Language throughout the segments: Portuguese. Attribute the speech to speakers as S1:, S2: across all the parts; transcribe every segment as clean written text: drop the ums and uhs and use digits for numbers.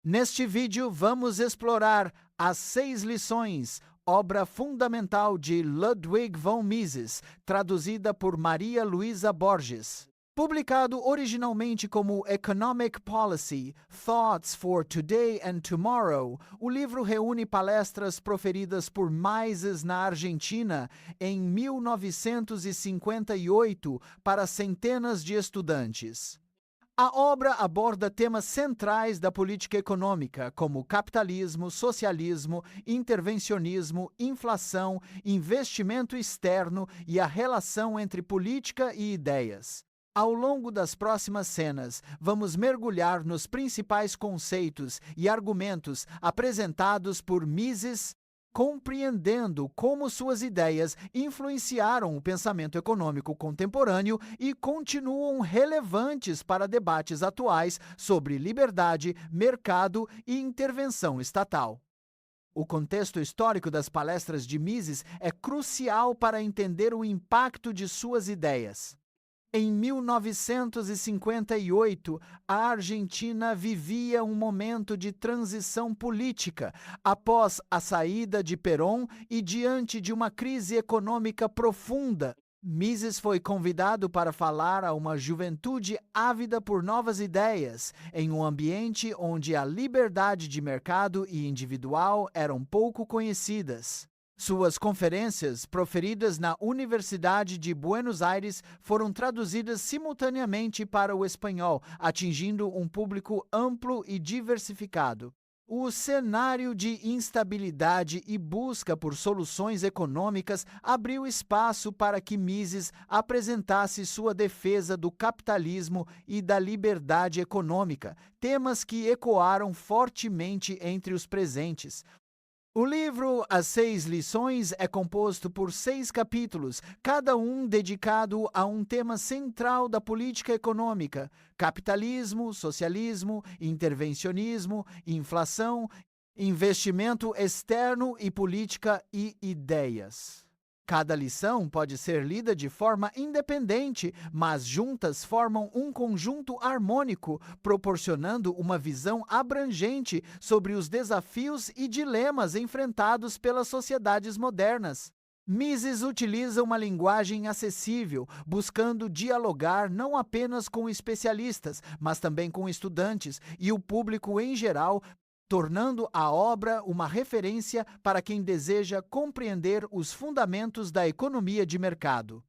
S1: Neste vídeo, vamos explorar As 6 Lições, obra fundamental de Ludwig von Mises, traduzida por Maria Luísa Borges. Publicado originalmente como Economic Policy, Thoughts for Today and Tomorrow, o livro reúne palestras proferidas por Mises na Argentina em 1958 para centenas de estudantes. A obra aborda temas centrais da política econômica, como capitalismo, socialismo, intervencionismo, inflação, investimento externo e a relação entre política e ideias. Ao longo das próximas cenas, vamos mergulhar nos principais conceitos e argumentos apresentados por Mises, compreendendo como suas ideias influenciaram o pensamento econômico contemporâneo e continuam relevantes para debates atuais sobre liberdade, mercado e intervenção estatal. O contexto histórico das palestras de Mises é crucial para entender o impacto de suas ideias. Em 1958, a Argentina vivia um momento de transição política após a saída de Perón e diante de uma crise econômica profunda. Mises foi convidado para falar a uma juventude ávida por novas ideias, em um ambiente onde a liberdade de mercado e individual eram pouco conhecidas. Suas conferências, proferidas na Universidade de Buenos Aires, foram traduzidas simultaneamente para o espanhol, atingindo um público amplo e diversificado. O cenário de instabilidade e busca por soluções econômicas abriu espaço para que Mises apresentasse sua defesa do capitalismo e da liberdade econômica, temas que ecoaram fortemente entre os presentes. O livro As 6 Lições é composto por 6 capítulos, cada um dedicado a um tema central da política econômica: capitalismo, socialismo, intervencionismo, inflação, investimento externo e política e ideias. Cada lição pode ser lida de forma independente, mas juntas formam um conjunto harmônico, proporcionando uma visão abrangente sobre os desafios e dilemas enfrentados pelas sociedades modernas. Mises utiliza uma linguagem acessível, buscando dialogar não apenas com especialistas, mas também com estudantes e o público em geral, tornando a obra uma referência para quem deseja compreender os fundamentos da economia de mercado.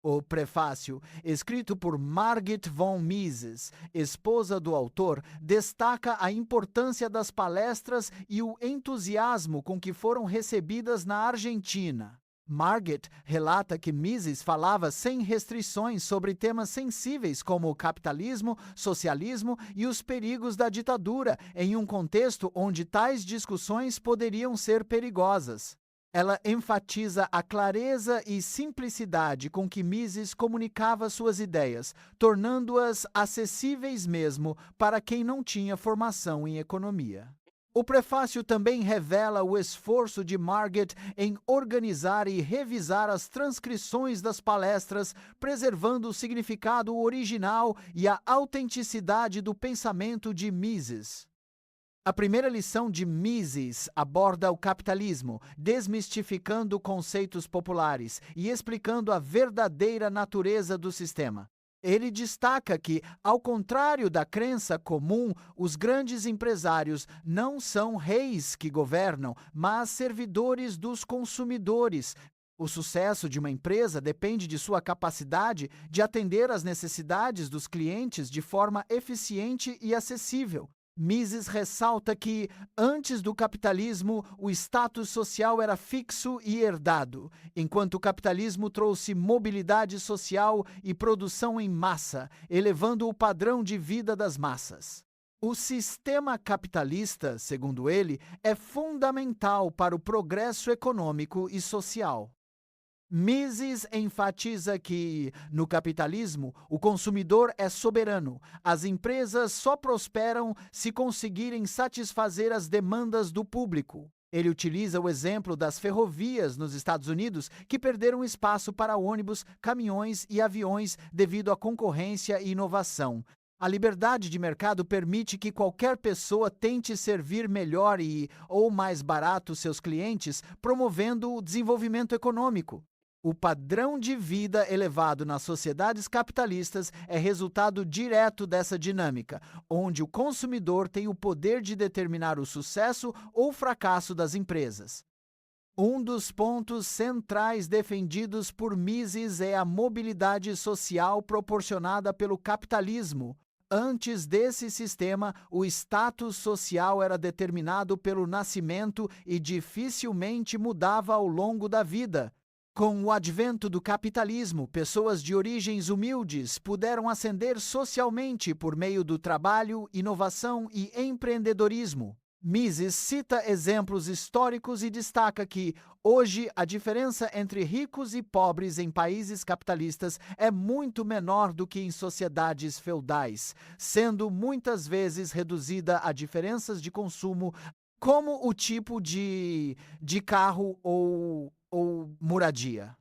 S1: O prefácio, escrito por Margit von Mises, esposa do autor, destaca a importância das palestras e o entusiasmo com que foram recebidas na Argentina. Margit relata que Mises falava sem restrições sobre temas sensíveis como o capitalismo, socialismo e os perigos da ditadura, em um contexto onde tais discussões poderiam ser perigosas. Ela enfatiza a clareza e simplicidade com que Mises comunicava suas ideias, tornando-as acessíveis mesmo para quem não tinha formação em economia. O prefácio também revela o esforço de Margit em organizar e revisar as transcrições das palestras, preservando o significado original e a autenticidade do pensamento de Mises. A primeira lição de Mises aborda o capitalismo, desmistificando conceitos populares e explicando a verdadeira natureza do sistema. Ele destaca que, ao contrário da crença comum, os grandes empresários não são reis que governam, mas servidores dos consumidores. O sucesso de uma empresa depende de sua capacidade de atender às necessidades dos clientes de forma eficiente e acessível. Mises ressalta que, antes do capitalismo, o status social era fixo e herdado, enquanto o capitalismo trouxe mobilidade social e produção em massa, elevando o padrão de vida das massas. O sistema capitalista, segundo ele, é fundamental para o progresso econômico e social. Mises enfatiza que, no capitalismo, o consumidor é soberano. As empresas só prosperam se conseguirem satisfazer as demandas do público. Ele utiliza o exemplo das ferrovias nos Estados Unidos, que perderam espaço para ônibus, caminhões e aviões devido à concorrência e inovação. A liberdade de mercado permite que qualquer pessoa tente servir melhor e ou mais barato seus clientes, promovendo o desenvolvimento econômico. O padrão de vida elevado nas sociedades capitalistas é resultado direto dessa dinâmica, onde o consumidor tem o poder de determinar o sucesso ou fracasso das empresas. Um dos pontos centrais defendidos por Mises é a mobilidade social proporcionada pelo capitalismo. Antes desse sistema, o status social era determinado pelo nascimento e dificilmente mudava ao longo da vida. Com o advento do capitalismo, pessoas de origens humildes puderam ascender socialmente por meio do trabalho, inovação e empreendedorismo. Mises cita exemplos históricos e destaca que, hoje, a diferença entre ricos e pobres em países capitalistas é muito menor do que em sociedades feudais, sendo muitas vezes reduzida a diferenças de consumo, como o tipo de carro ou moradia.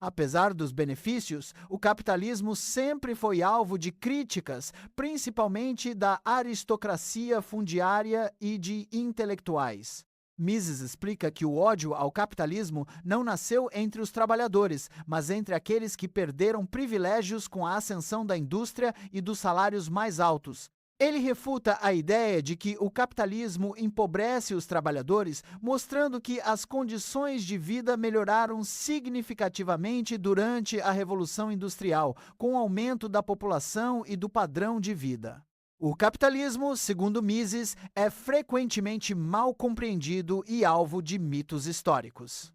S1: Apesar dos benefícios, o capitalismo sempre foi alvo de críticas, principalmente da aristocracia fundiária e de intelectuais. Mises explica que o ódio ao capitalismo não nasceu entre os trabalhadores, mas entre aqueles que perderam privilégios com a ascensão da indústria e dos salários mais altos. Ele refuta a ideia de que o capitalismo empobrece os trabalhadores, mostrando que as condições de vida melhoraram significativamente durante a Revolução Industrial, com o aumento da população e do padrão de vida. O capitalismo, segundo Mises, é frequentemente mal compreendido e alvo de mitos históricos.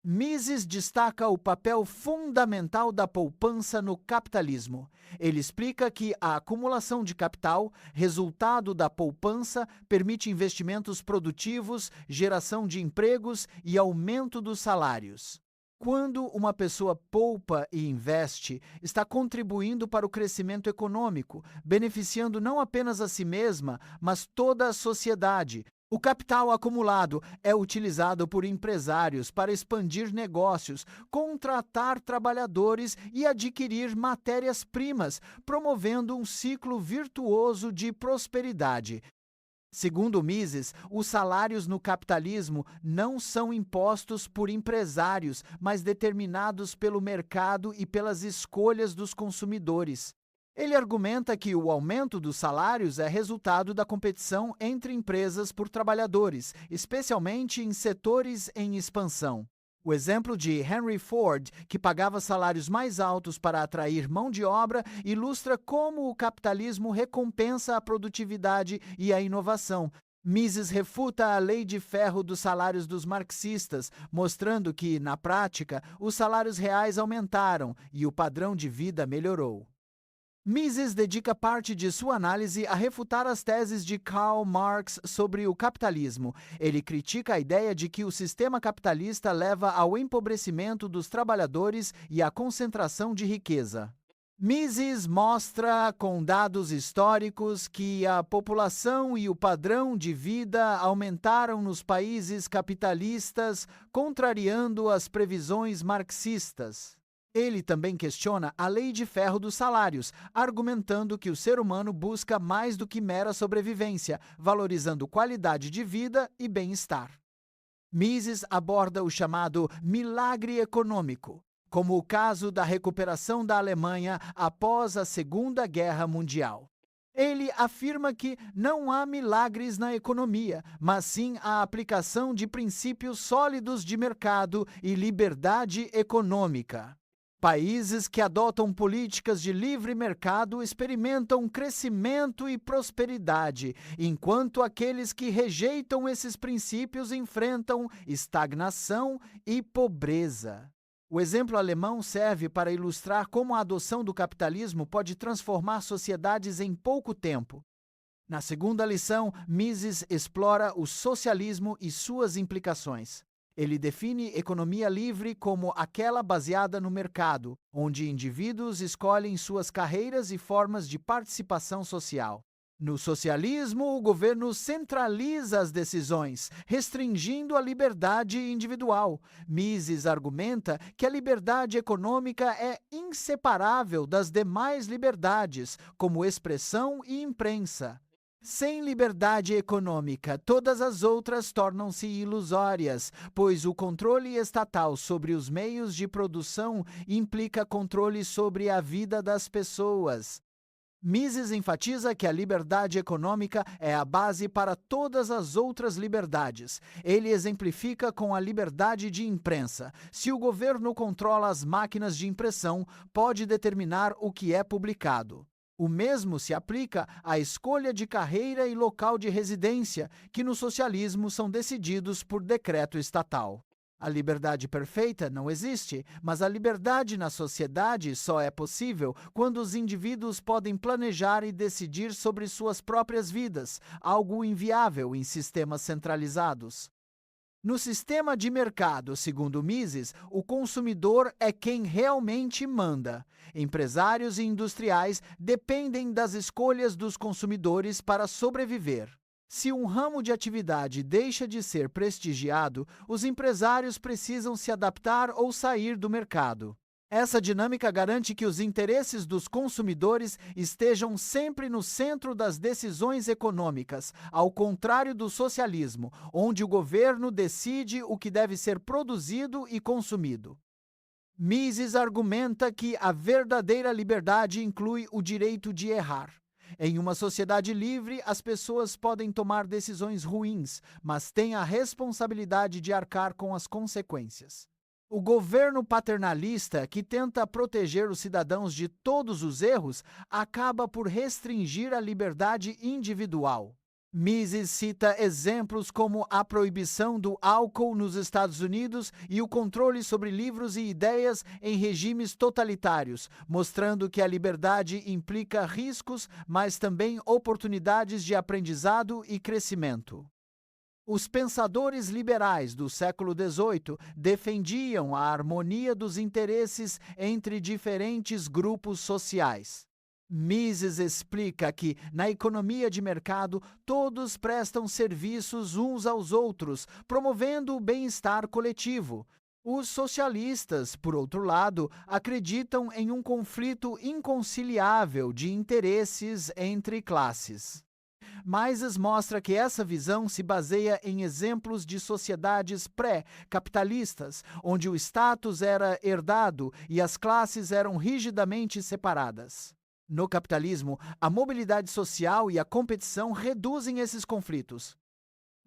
S1: Mises destaca o papel fundamental da poupança no capitalismo. Ele explica que a acumulação de capital, resultado da poupança, permite investimentos produtivos, geração de empregos e aumento dos salários. Quando uma pessoa poupa e investe, está contribuindo para o crescimento econômico, beneficiando não apenas a si mesma, mas toda a sociedade. O capital acumulado é utilizado por empresários para expandir negócios, contratar trabalhadores e adquirir matérias-primas, promovendo um ciclo virtuoso de prosperidade. Segundo Mises, os salários no capitalismo não são impostos por empresários, mas determinados pelo mercado e pelas escolhas dos consumidores. Ele argumenta que o aumento dos salários é resultado da competição entre empresas por trabalhadores, especialmente em setores em expansão. O exemplo de Henry Ford, que pagava salários mais altos para atrair mão de obra, ilustra como o capitalismo recompensa a produtividade e a inovação. Mises refuta a lei de ferro dos salários dos marxistas, mostrando que, na prática, os salários reais aumentaram e o padrão de vida melhorou. Mises dedica parte de sua análise a refutar as teses de Karl Marx sobre o capitalismo. Ele critica a ideia de que o sistema capitalista leva ao empobrecimento dos trabalhadores e à concentração de riqueza. Mises mostra com dados históricos que a população e o padrão de vida aumentaram nos países capitalistas, contrariando as previsões marxistas. Ele também questiona a lei de ferro dos salários, argumentando que o ser humano busca mais do que mera sobrevivência, valorizando qualidade de vida e bem-estar. Mises aborda o chamado milagre econômico, como o caso da recuperação da Alemanha após a Segunda Guerra Mundial. Ele afirma que não há milagres na economia, mas sim a aplicação de princípios sólidos de mercado e liberdade econômica. Países que adotam políticas de livre mercado experimentam crescimento e prosperidade, enquanto aqueles que rejeitam esses princípios enfrentam estagnação e pobreza. O exemplo alemão serve para ilustrar como a adoção do capitalismo pode transformar sociedades em pouco tempo. Na segunda lição, Mises explora o socialismo e suas implicações. Ele define economia livre como aquela baseada no mercado, onde indivíduos escolhem suas carreiras e formas de participação social. No socialismo, o governo centraliza as decisões, restringindo a liberdade individual. Mises argumenta que a liberdade econômica é inseparável das demais liberdades, como expressão e imprensa. Sem liberdade econômica, todas as outras tornam-se ilusórias, pois o controle estatal sobre os meios de produção implica controle sobre a vida das pessoas. Mises enfatiza que a liberdade econômica é a base para todas as outras liberdades. Ele exemplifica com a liberdade de imprensa. Se o governo controla as máquinas de impressão, pode determinar o que é publicado. O mesmo se aplica à escolha de carreira e local de residência, que no socialismo são decididos por decreto estatal. A liberdade perfeita não existe, mas a liberdade na sociedade só é possível quando os indivíduos podem planejar e decidir sobre suas próprias vidas, algo inviável em sistemas centralizados. No sistema de mercado, segundo Mises, o consumidor é quem realmente manda. Empresários e industriais dependem das escolhas dos consumidores para sobreviver. Se um ramo de atividade deixa de ser prestigiado, os empresários precisam se adaptar ou sair do mercado. Essa dinâmica garante que os interesses dos consumidores estejam sempre no centro das decisões econômicas, ao contrário do socialismo, onde o governo decide o que deve ser produzido e consumido. Mises argumenta que a verdadeira liberdade inclui o direito de errar. Em uma sociedade livre, as pessoas podem tomar decisões ruins, mas têm a responsabilidade de arcar com as consequências. O governo paternalista, que tenta proteger os cidadãos de todos os erros, acaba por restringir a liberdade individual. Mises cita exemplos como a proibição do álcool nos Estados Unidos e o controle sobre livros e ideias em regimes totalitários, mostrando que a liberdade implica riscos, mas também oportunidades de aprendizado e crescimento. Os pensadores liberais do século XVIII defendiam a harmonia dos interesses entre diferentes grupos sociais. Mises explica que, na economia de mercado, todos prestam serviços uns aos outros, promovendo o bem-estar coletivo. Os socialistas, por outro lado, acreditam em um conflito inconciliável de interesses entre classes. Mises mostra que essa visão se baseia em exemplos de sociedades pré-capitalistas, onde o status era herdado e as classes eram rigidamente separadas. No capitalismo, a mobilidade social e a competição reduzem esses conflitos.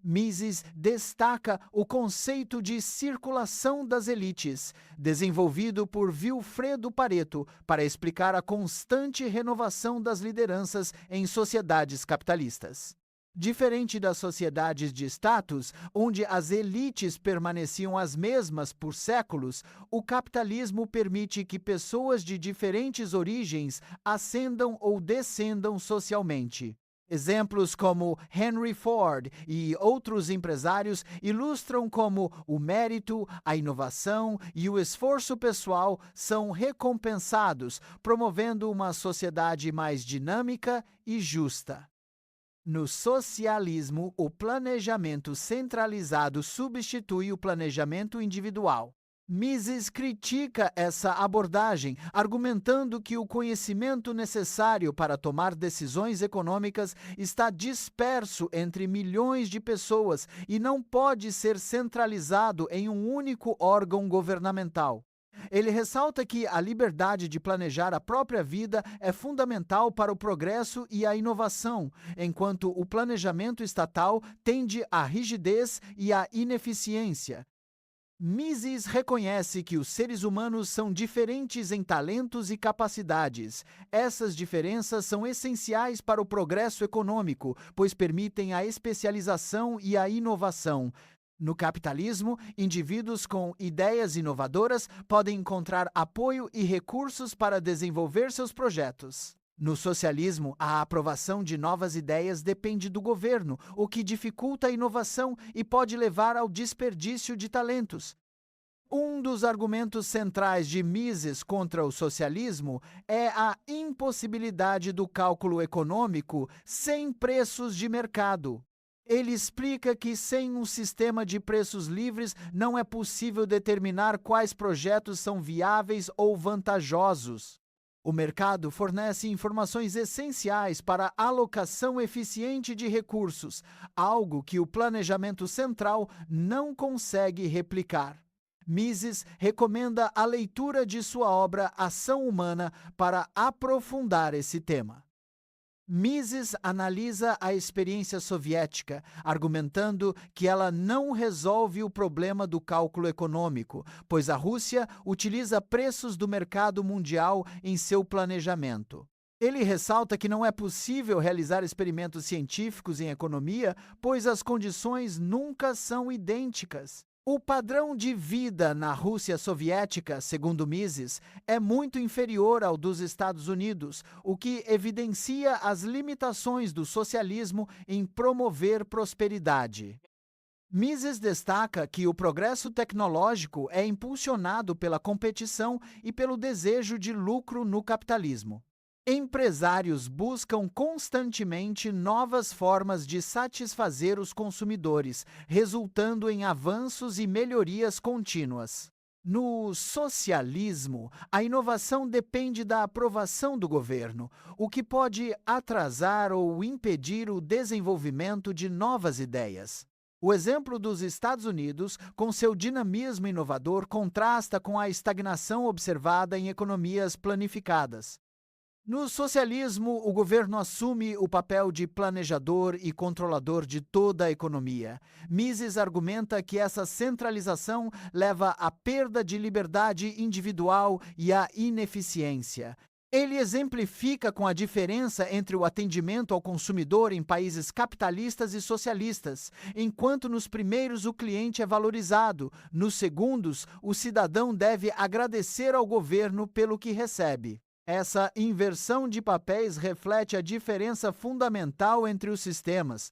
S1: Mises destaca o conceito de circulação das elites, desenvolvido por Vilfredo Pareto, para explicar a constante renovação das lideranças em sociedades capitalistas. Diferente das sociedades de status, onde as elites permaneciam as mesmas por séculos, o capitalismo permite que pessoas de diferentes origens ascendam ou descendam socialmente. Exemplos como Henry Ford e outros empresários ilustram como o mérito, a inovação e o esforço pessoal são recompensados, promovendo uma sociedade mais dinâmica e justa. No socialismo, o planejamento centralizado substitui o planejamento individual. Mises critica essa abordagem, argumentando que o conhecimento necessário para tomar decisões econômicas está disperso entre milhões de pessoas e não pode ser centralizado em um único órgão governamental. Ele ressalta que a liberdade de planejar a própria vida é fundamental para o progresso e a inovação, enquanto o planejamento estatal tende à rigidez e à ineficiência. Mises reconhece que os seres humanos são diferentes em talentos e capacidades. Essas diferenças são essenciais para o progresso econômico, pois permitem a especialização e a inovação. No capitalismo, indivíduos com ideias inovadoras podem encontrar apoio e recursos para desenvolver seus projetos. No socialismo, a aprovação de novas ideias depende do governo, o que dificulta a inovação e pode levar ao desperdício de talentos. Um dos argumentos centrais de Mises contra o socialismo é a impossibilidade do cálculo econômico sem preços de mercado. Ele explica que sem um sistema de preços livres não é possível determinar quais projetos são viáveis ou vantajosos. O mercado fornece informações essenciais para a alocação eficiente de recursos, algo que o planejamento central não consegue replicar. Mises recomenda a leitura de sua obra Ação Humana para aprofundar esse tema. Mises analisa a experiência soviética, argumentando que ela não resolve o problema do cálculo econômico, pois a Rússia utiliza preços do mercado mundial em seu planejamento. Ele ressalta que não é possível realizar experimentos científicos em economia, pois as condições nunca são idênticas. O padrão de vida na Rússia soviética, segundo Mises, é muito inferior ao dos Estados Unidos, o que evidencia as limitações do socialismo em promover prosperidade. Mises destaca que o progresso tecnológico é impulsionado pela competição e pelo desejo de lucro no capitalismo. Empresários buscam constantemente novas formas de satisfazer os consumidores, resultando em avanços e melhorias contínuas. No socialismo, a inovação depende da aprovação do governo, o que pode atrasar ou impedir o desenvolvimento de novas ideias. O exemplo dos Estados Unidos, com seu dinamismo inovador, contrasta com a estagnação observada em economias planificadas. No socialismo, o governo assume o papel de planejador e controlador de toda a economia. Mises argumenta que essa centralização leva à perda de liberdade individual e à ineficiência. Ele exemplifica com a diferença entre o atendimento ao consumidor em países capitalistas e socialistas, enquanto nos primeiros o cliente é valorizado, nos segundos o cidadão deve agradecer ao governo pelo que recebe. Essa inversão de papéis reflete a diferença fundamental entre os sistemas.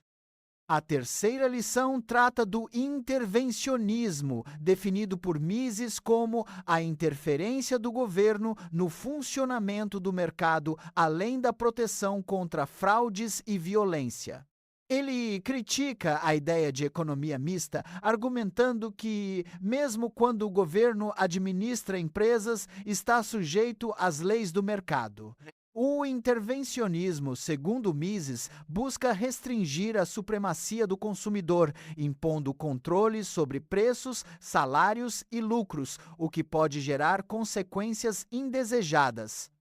S1: A terceira lição trata do intervencionismo, definido por Mises como a interferência do governo no funcionamento do mercado, além da proteção contra fraudes e violência. Ele critica a ideia de economia mista, argumentando que, mesmo quando o governo administra empresas, está sujeito às leis do mercado. O intervencionismo, segundo Mises, busca restringir a supremacia do consumidor, impondo controles sobre preços, salários e lucros, o que pode gerar consequências indesejadas.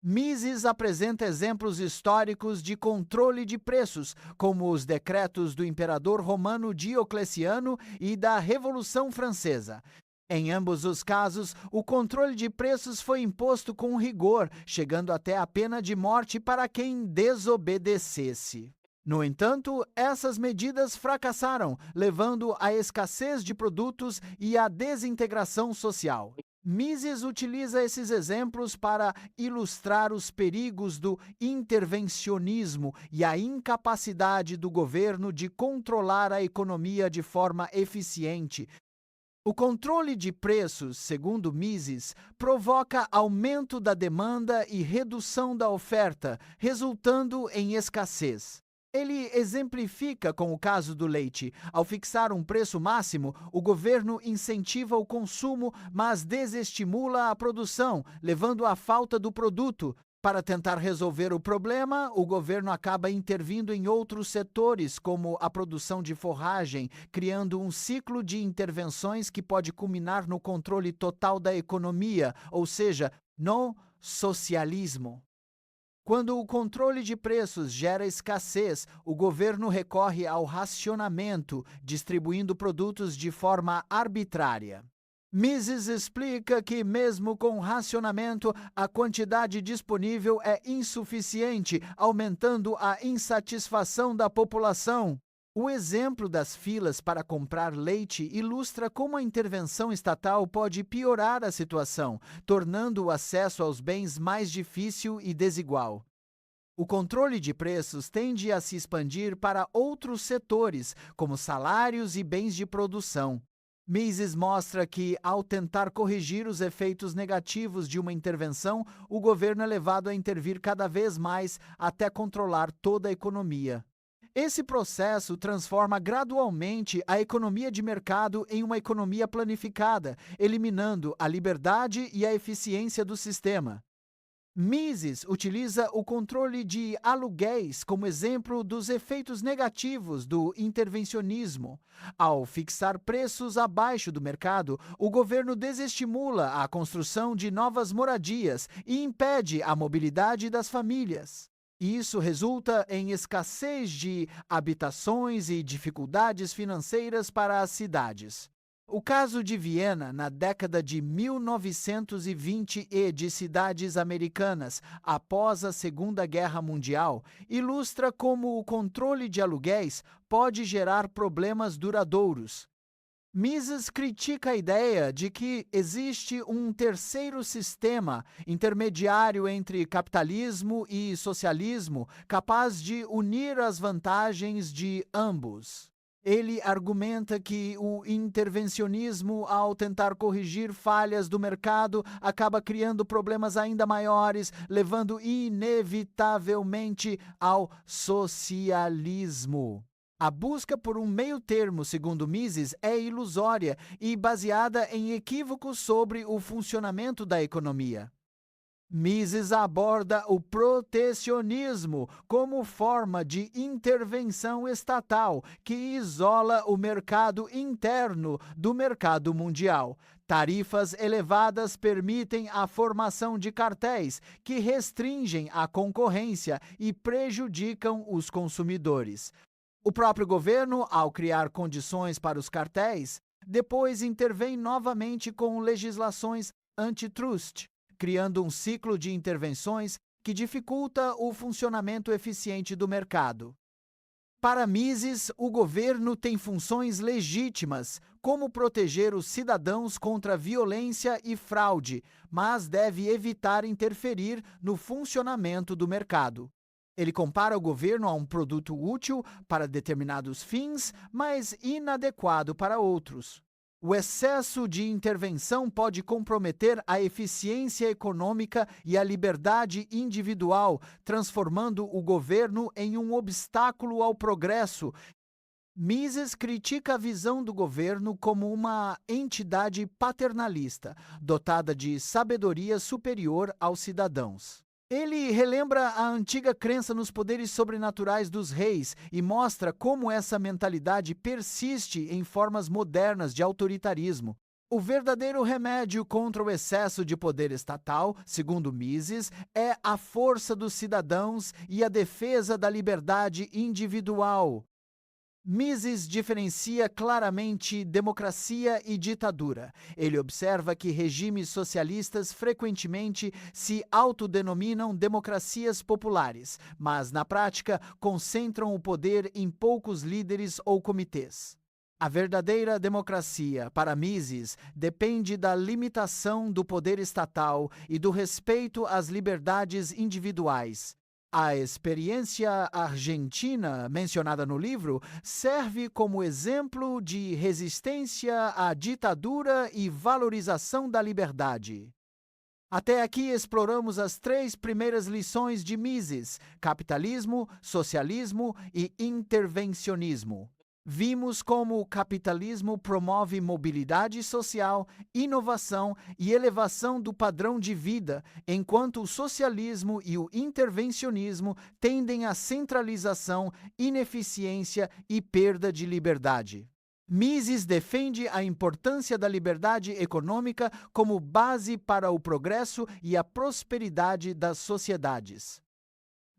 S1: Mises apresenta exemplos históricos de controle de preços, como os decretos do imperador romano Diocleciano e da Revolução Francesa. Em ambos os casos, o controle de preços foi imposto com rigor, chegando até a pena de morte para quem desobedecesse. No entanto, essas medidas fracassaram, levando à escassez de produtos e à desintegração social. Mises utiliza esses exemplos para ilustrar os perigos do intervencionismo e a incapacidade do governo de controlar a economia de forma eficiente. O controle de preços, segundo Mises, provoca aumento da demanda e redução da oferta, resultando em escassez. Ele exemplifica com o caso do leite. Ao fixar um preço máximo, o governo incentiva o consumo, mas desestimula a produção, levando à falta do produto. Para tentar resolver o problema, o governo acaba intervindo em outros setores, como a produção de forragem, criando um ciclo de intervenções que pode culminar no controle total da economia, ou seja, no socialismo. Quando o controle de preços gera escassez, o governo recorre ao racionamento, distribuindo produtos de forma arbitrária. Mises explica que, mesmo com racionamento, a quantidade disponível é insuficiente, aumentando a insatisfação da população. O exemplo das filas para comprar leite ilustra como a intervenção estatal pode piorar a situação, tornando o acesso aos bens mais difícil e desigual. O controle de preços tende a se expandir para outros setores, como salários e bens de produção. Mises mostra que, ao tentar corrigir os efeitos negativos de uma intervenção, o governo é levado a intervir cada vez mais até controlar toda a economia. Esse processo transforma gradualmente a economia de mercado em uma economia planificada, eliminando a liberdade e a eficiência do sistema. Mises utiliza o controle de aluguéis como exemplo dos efeitos negativos do intervencionismo. Ao fixar preços abaixo do mercado, o governo desestimula a construção de novas moradias e impede a mobilidade das famílias. Isso resulta em escassez de habitações e dificuldades financeiras para as cidades. O caso de Viena, na década de 1920 e de cidades americanas após a Segunda Guerra Mundial, ilustra como o controle de aluguéis pode gerar problemas duradouros. Mises critica a ideia de que existe um terceiro sistema intermediário entre capitalismo e socialismo capaz de unir as vantagens de ambos. Ele argumenta que o intervencionismo, ao tentar corrigir falhas do mercado, acaba criando problemas ainda maiores, levando inevitavelmente ao socialismo. A busca por um meio-termo, segundo Mises, é ilusória e baseada em equívocos sobre o funcionamento da economia. Mises aborda o protecionismo como forma de intervenção estatal que isola o mercado interno do mercado mundial. Tarifas elevadas permitem a formação de cartéis que restringem a concorrência e prejudicam os consumidores. O próprio governo, ao criar condições para os cartéis, depois intervém novamente com legislações antitrust, criando um ciclo de intervenções que dificulta o funcionamento eficiente do mercado. Para Mises, o governo tem funções legítimas, como proteger os cidadãos contra violência e fraude, mas deve evitar interferir no funcionamento do mercado. Ele compara o governo a um produto útil para determinados fins, mas inadequado para outros. O excesso de intervenção pode comprometer a eficiência econômica e a liberdade individual, transformando o governo em um obstáculo ao progresso. Mises critica a visão do governo como uma entidade paternalista, dotada de sabedoria superior aos cidadãos. Ele relembra a antiga crença nos poderes sobrenaturais dos reis e mostra como essa mentalidade persiste em formas modernas de autoritarismo. O verdadeiro remédio contra o excesso de poder estatal, segundo Mises, é a força dos cidadãos e a defesa da liberdade individual. Mises diferencia claramente democracia e ditadura. Ele observa que regimes socialistas frequentemente se autodenominam democracias populares, mas na prática concentram o poder em poucos líderes ou comitês. A verdadeira democracia, para Mises, depende da limitação do poder estatal e do respeito às liberdades individuais. A experiência argentina, mencionada no livro, serve como exemplo de resistência à ditadura e valorização da liberdade. Até aqui exploramos as 3 primeiras lições de Mises: capitalismo, socialismo e intervencionismo. Vimos como o capitalismo promove mobilidade social, inovação e elevação do padrão de vida, enquanto o socialismo e o intervencionismo tendem à centralização, ineficiência e perda de liberdade. Mises defende a importância da liberdade econômica como base para o progresso e a prosperidade das sociedades.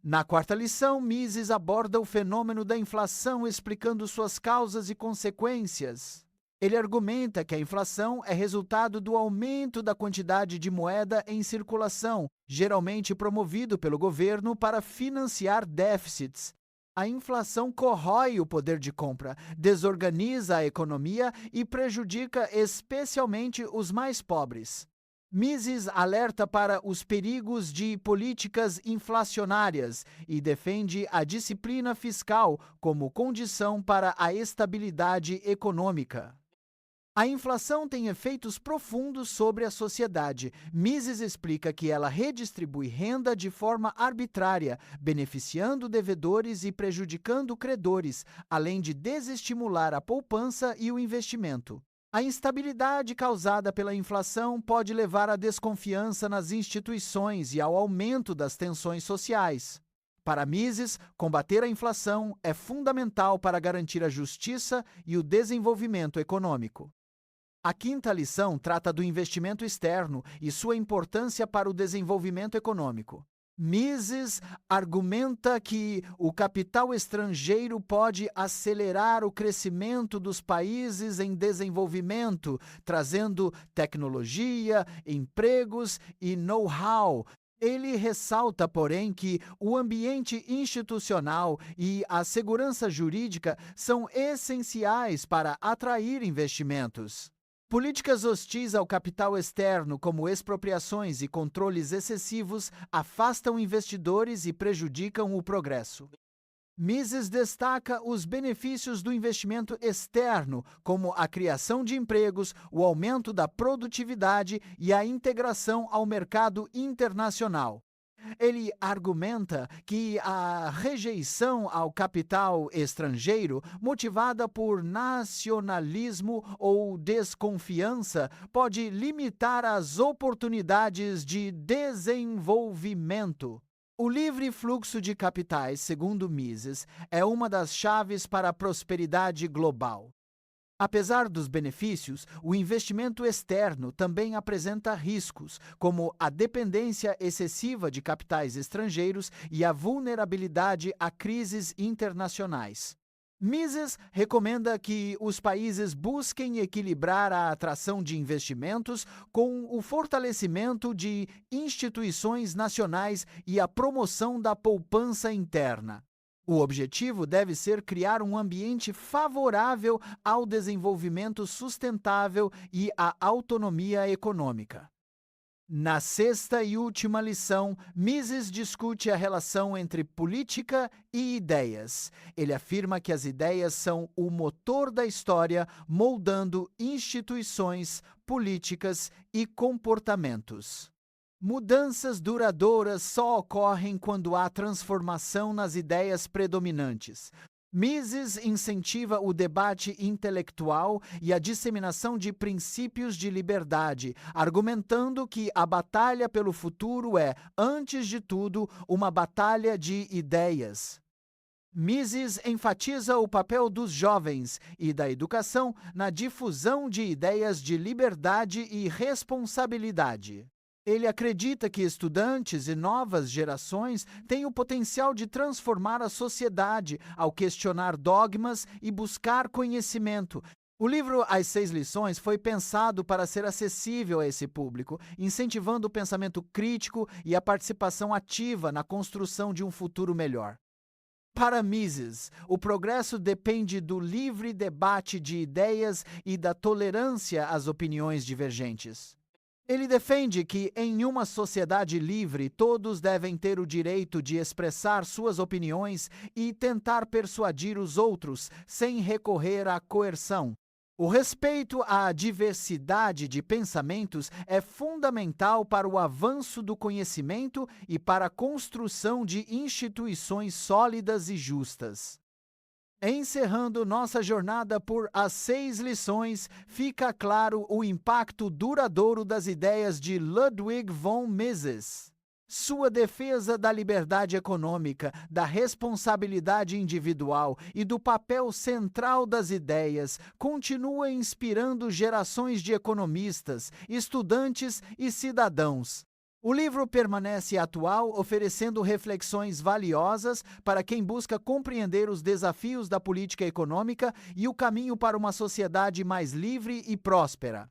S1: Na 4ª lição, Mises aborda o fenômeno da inflação, explicando suas causas e consequências. Ele argumenta que a inflação é resultado do aumento da quantidade de moeda em circulação, geralmente promovido pelo governo para financiar déficits. A inflação corrói o poder de compra, desorganiza a economia e prejudica especialmente os mais pobres. Mises alerta para os perigos de políticas inflacionárias e defende a disciplina fiscal como condição para a estabilidade econômica. A inflação tem efeitos profundos sobre a sociedade. Mises explica que ela redistribui renda de forma arbitrária, beneficiando devedores e prejudicando credores, além de desestimular a poupança e o investimento. A instabilidade causada pela inflação pode levar à desconfiança nas instituições e ao aumento das tensões sociais. Para Mises, combater a inflação é fundamental para garantir a justiça e o desenvolvimento econômico. A quinta lição trata do investimento externo e sua importância para o desenvolvimento econômico. Mises argumenta que o capital estrangeiro pode acelerar o crescimento dos países em desenvolvimento, trazendo tecnologia, empregos e know-how. Ele ressalta, porém, que o ambiente institucional e a segurança jurídica são essenciais para atrair investimentos. Políticas hostis ao capital externo, como expropriações e controles excessivos, afastam investidores e prejudicam o progresso. Mises destaca os benefícios do investimento externo, como a criação de empregos, o aumento da produtividade e a integração ao mercado internacional. Ele argumenta que a rejeição ao capital estrangeiro, motivada por nacionalismo ou desconfiança, pode limitar as oportunidades de desenvolvimento. O livre fluxo de capitais, segundo Mises, é uma das chaves para a prosperidade global. Apesar dos benefícios, o investimento externo também apresenta riscos, como a dependência excessiva de capitais estrangeiros e a vulnerabilidade a crises internacionais. Mises recomenda que os países busquem equilibrar a atração de investimentos com o fortalecimento de instituições nacionais e a promoção da poupança interna. O objetivo deve ser criar um ambiente favorável ao desenvolvimento sustentável e à autonomia econômica. Na sexta e última lição, Mises discute a relação entre política e ideias. Ele afirma que as ideias são o motor da história, moldando instituições, políticas e comportamentos. Mudanças duradouras só ocorrem quando há transformação nas ideias predominantes. Mises incentiva o debate intelectual e a disseminação de princípios de liberdade, argumentando que a batalha pelo futuro é, antes de tudo, uma batalha de ideias. Mises enfatiza o papel dos jovens e da educação na difusão de ideias de liberdade e responsabilidade. Ele acredita que estudantes e novas gerações têm o potencial de transformar a sociedade ao questionar dogmas e buscar conhecimento. O livro As 6 Lições foi pensado para ser acessível a esse público, incentivando o pensamento crítico e a participação ativa na construção de um futuro melhor. Para Mises, o progresso depende do livre debate de ideias e da tolerância às opiniões divergentes. Ele defende que, em uma sociedade livre, todos devem ter o direito de expressar suas opiniões e tentar persuadir os outros, sem recorrer à coerção. O respeito à diversidade de pensamentos é fundamental para o avanço do conhecimento e para a construção de instituições sólidas e justas. Encerrando nossa jornada por As 6 Lições, fica claro o impacto duradouro das ideias de Ludwig von Mises. Sua defesa da liberdade econômica, da responsabilidade individual e do papel central das ideias continua inspirando gerações de economistas, estudantes e cidadãos. O livro permanece atual, oferecendo reflexões valiosas para quem busca compreender os desafios da política econômica e o caminho para uma sociedade mais livre e próspera.